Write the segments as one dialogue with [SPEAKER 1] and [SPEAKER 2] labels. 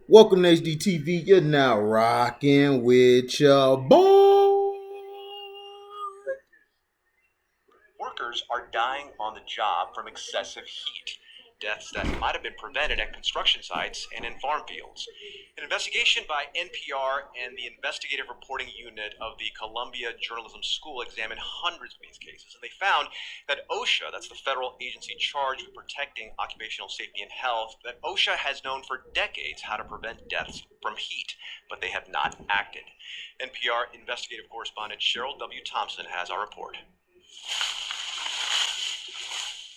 [SPEAKER 1] Welcome to HDTV. You're now rocking with your boy.
[SPEAKER 2] Workers are dying on the job from excessive heat, deaths that might have been prevented at construction sites and in farm fields. An investigation by NPR and the Investigative Reporting Unit of the Columbia Journalism School examined hundreds of these cases, and they found that OSHA, that's the federal agency charged with protecting occupational safety and health, that OSHA has known for decades how to prevent deaths from heat, but they have not acted. NPR investigative correspondent Cheryl W. Thompson has our report.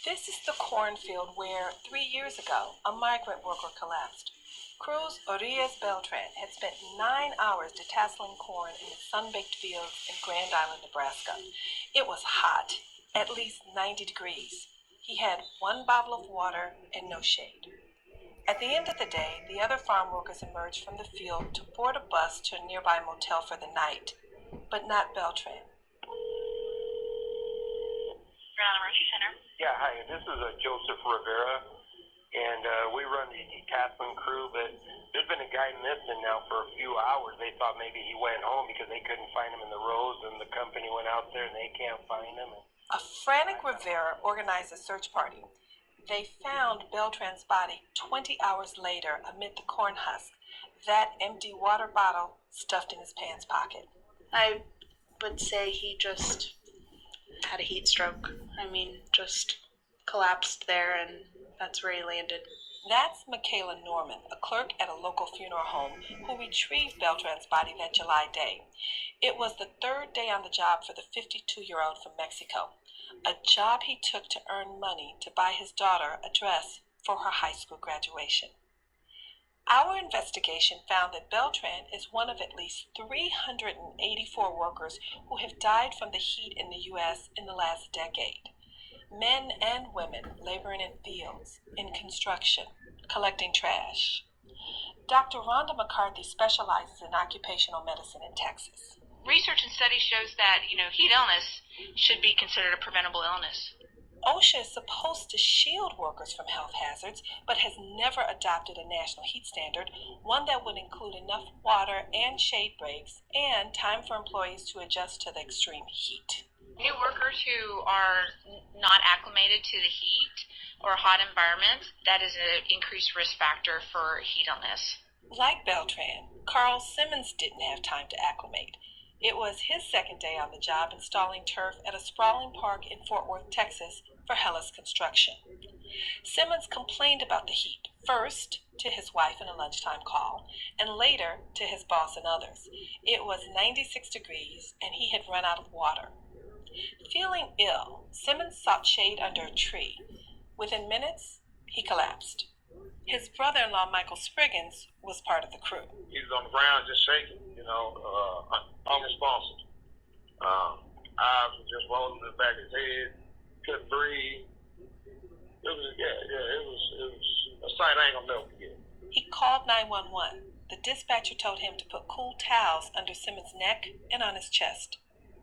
[SPEAKER 3] This is the cornfield where, 3 years ago, a migrant worker collapsed. Cruz Orias Beltran had spent 9 hours detasseling corn in the sun-baked fields in Grand Island, Nebraska. It was hot, at least 90 degrees. He had 1 bottle of water and no shade. At the end of the day, the other farm workers emerged from the field to board a bus to a nearby motel for the night, but not Beltran.
[SPEAKER 4] Emergency Center.
[SPEAKER 5] Yeah, hi. This is Joseph Rivera, and we run the detasseling crew, but there's been a guy missing now for a few hours. They thought maybe he went home because they couldn't find him in the rows, and the company went out there and they can't find him.
[SPEAKER 3] A frantic Rivera organized a search party. They found Beltran's body 20 hours later amid the corn husk, that empty water bottle stuffed in his pants pocket.
[SPEAKER 4] I would say he just had a heat stroke. Just collapsed there, and that's where he landed.
[SPEAKER 3] That's Michaela Norman, a clerk at a local funeral home, who retrieved Beltran's body that July day. It was the 3rd day on the job for the 52-year-old from Mexico, a job he took to earn money to buy his daughter a dress for her high school graduation. Our investigation found that Beltran is one of at least 384 workers who have died from the heat in the U.S. in the last decade. Men and women laboring in fields, in construction, collecting trash. Dr. Rhonda McCarthy specializes in occupational medicine in Texas.
[SPEAKER 6] Research and study shows that, heat illness should be considered a preventable illness.
[SPEAKER 3] OSHA is supposed to shield workers from health hazards, but has never adopted a national heat standard, one that would include enough water and shade breaks and time for employees to adjust to the extreme heat.
[SPEAKER 6] New workers who are not acclimated to the heat or hot environment, that is an increased risk factor for heat illness.
[SPEAKER 3] Like Beltran, Carl Simmons didn't have time to acclimate. It was his 2nd day on the job installing turf at a sprawling park in Fort Worth, Texas for Hellas Construction. Simmons complained about the heat, first to his wife in a lunchtime call, and later to his boss and others. It was 96 degrees and he had run out of water. Feeling ill, Simmons sought shade under a tree. Within minutes, he collapsed. His brother-in-law, Michael Spriggans, was part of the crew.
[SPEAKER 5] He was on the ground just shaking, unresponsive. Eyes were just rolling in the back of his head, couldn't breathe. It was a sight I ain't gonna never forget.
[SPEAKER 3] He called 911. The dispatcher told him to put cool towels under Simmons' neck and on his chest.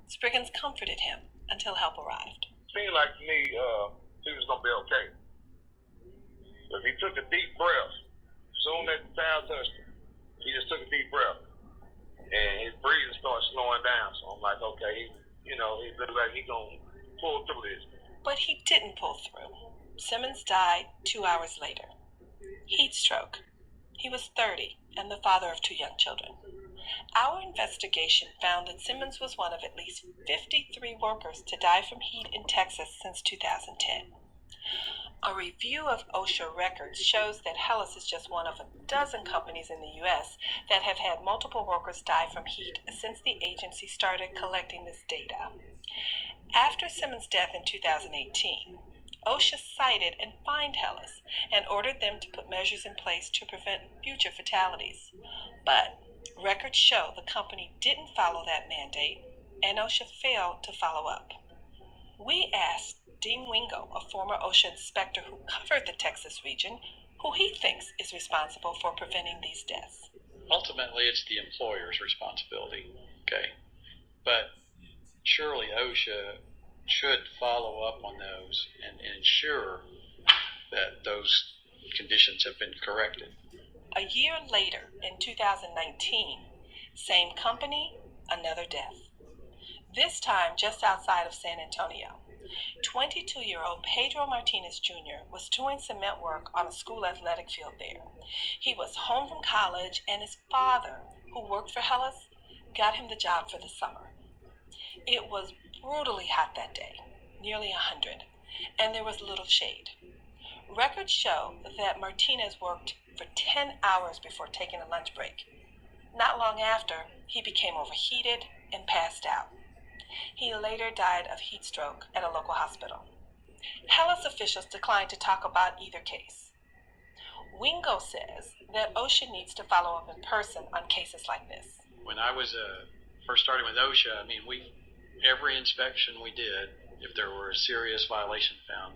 [SPEAKER 3] Spriggans comforted him until help arrived.
[SPEAKER 5] Seemed like to me he was going to be okay. But he took a deep breath. Soon as the towel touched him, he just took a deep breath. And his breathing started slowing down. So I'm like, okay, he looks like he's going to pull through this.
[SPEAKER 3] But he didn't pull through. Simmons died 2 hours later. Heat stroke. He was 30 and the father of 2 young children. Our investigation found that Simmons was one of at least 53 workers to die from heat in Texas since 2010. A review of OSHA records shows that Hellas is just one of a dozen companies in the U.S. that have had multiple workers die from heat since the agency started collecting this data. After Simmons' death in 2018, OSHA cited and fined Hellas and ordered them to put measures in place to prevent future fatalities. But records show the company didn't follow that mandate, and OSHA failed to follow up. We asked Dean Wingo, a former OSHA inspector who covered the Texas region, who he thinks is responsible for preventing these deaths.
[SPEAKER 7] Ultimately, it's the employer's responsibility, okay? But surely OSHA should follow up on those and ensure that those conditions have been corrected.
[SPEAKER 3] A year later, in 2019, same company, another death. This time just outside of San Antonio. 22-year-old Pedro Martinez Jr. was doing cement work on a school athletic field there. He was home from college, and his father, who worked for Hellas, got him the job for the summer. It was brutally hot that day, nearly 100, and there was little shade. Records show that Martinez worked for 10 hours before taking a lunch break. Not long after, he became overheated and passed out. He later died of heat stroke at a local hospital. Hellas officials declined to talk about either case. Wingo says that OSHA needs to follow up in person on cases like this.
[SPEAKER 7] When I was first starting with OSHA, I mean, every inspection we did, if there were a serious violation found,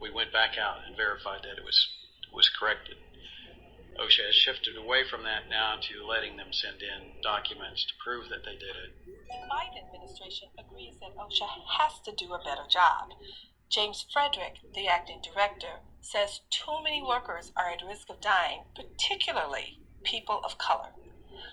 [SPEAKER 7] we went back out and verified that it was corrected. OSHA has shifted away from that now to letting them send in documents to prove that they did it.
[SPEAKER 3] The Biden administration agrees that OSHA has to do a better job. James Frederick, the acting director, says too many workers are at risk of dying, particularly people of color,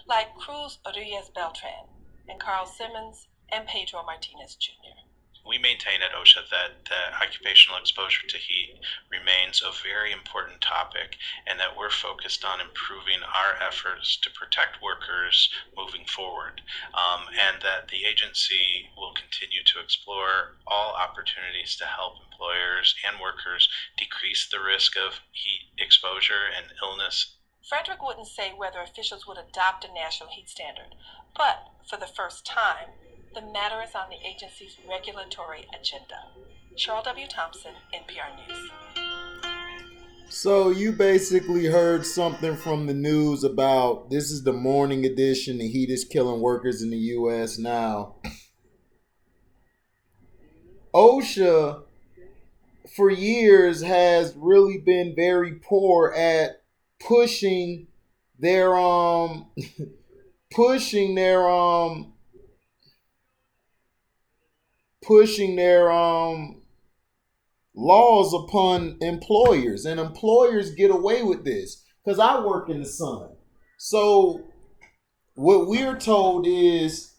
[SPEAKER 3] like Cruz Reyes Beltran and Carl Simmons and Pedro Martinez Jr.
[SPEAKER 8] We maintain at OSHA that occupational exposure to heat remains a very important topic, and that we're focused on improving our efforts to protect workers moving forward, and that the agency will continue to explore all opportunities to help employers and workers decrease the risk of heat exposure and illness.
[SPEAKER 3] Frederick wouldn't say whether officials would adopt a national heat standard, but for the first time, the matter is on the agency's regulatory agenda. Cheryl W. Thompson, NPR News.
[SPEAKER 1] So you basically heard something from the news about, this is the morning edition, the heat is killing workers in the U.S. now. OSHA, for years, has really been very poor at pushing their laws upon employers, and employers get away with this because I work in the sun. So what we're told is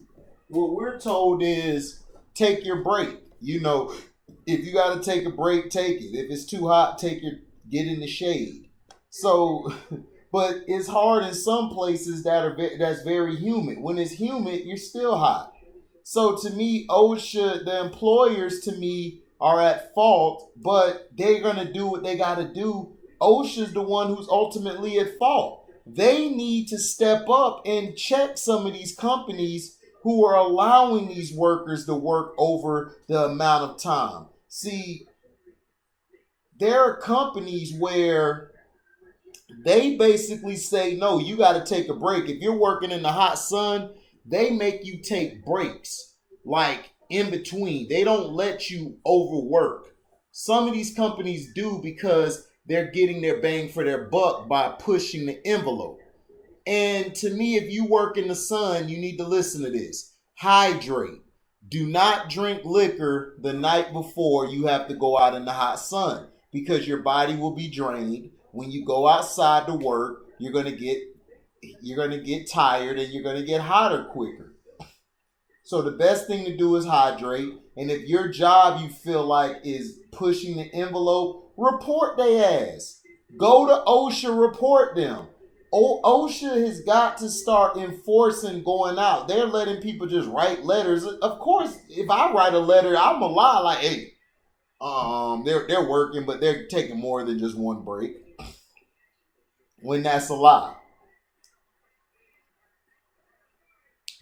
[SPEAKER 1] take your break. You know, if you got to take a break, take it. If it's too hot, get in the shade. So, but it's hard in some places that's very humid. When it's humid, you're still hot. So to me, OSHA, the employers to me are at fault, but they're going to do what they got to do. OSHA's the one who's ultimately at fault. They need to step up and check some of these companies who are allowing these workers to work over the amount of time. See, there are companies where they basically say, no, you got to take a break. If you're working in the hot sun, they make you take breaks, like in between. They don't let you overwork. Some of these companies do because they're getting their bang for their buck by pushing the envelope. And to me, if you work in the sun, you need to listen to this. Hydrate. Do not drink liquor the night before you have to go out in the hot sun, because your body will be drained. When you go outside to work, you're going to get tired and you're going to get hotter quicker. So the best thing to do is hydrate. And if your job you feel like is pushing the envelope, report their ass. Go to OSHA, report them. OSHA has got to start enforcing going out. They're letting people just write letters. Of course, if I write a letter, I'm going to lie like, hey, they're working, but they're taking more than just one break. When that's a lie.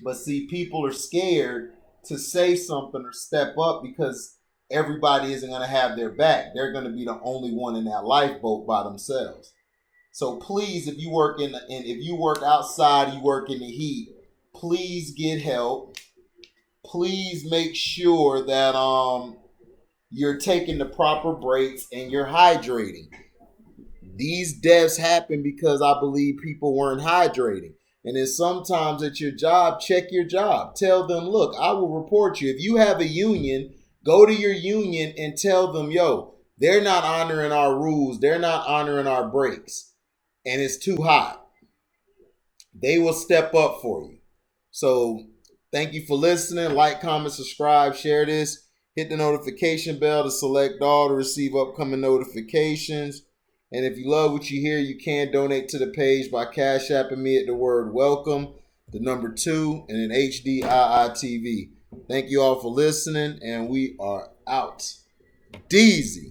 [SPEAKER 1] But see, people are scared to say something or step up because everybody isn't going to have their back. They're going to be the only one in that lifeboat by themselves. So please, if you work if you work outside, you work in the heat, please get help. Please make sure that you're taking the proper breaks and you're hydrating. These deaths happen because I believe people weren't hydrating. And then sometimes at your job, check your job. Tell them, look, I will report you. If you have a union, go to your union and tell them, yo, they're not honoring our rules. They're not honoring our breaks. And it's too hot. they will step up for you. So thank you for listening. Like, comment, subscribe, share this. Hit the notification bell to select all to receive upcoming notifications. And if you love what you hear, you can donate to the page by Cash Apping me at the word welcome, the number 2, and then HDIITV. Thank you all for listening, and we are out. Deezy.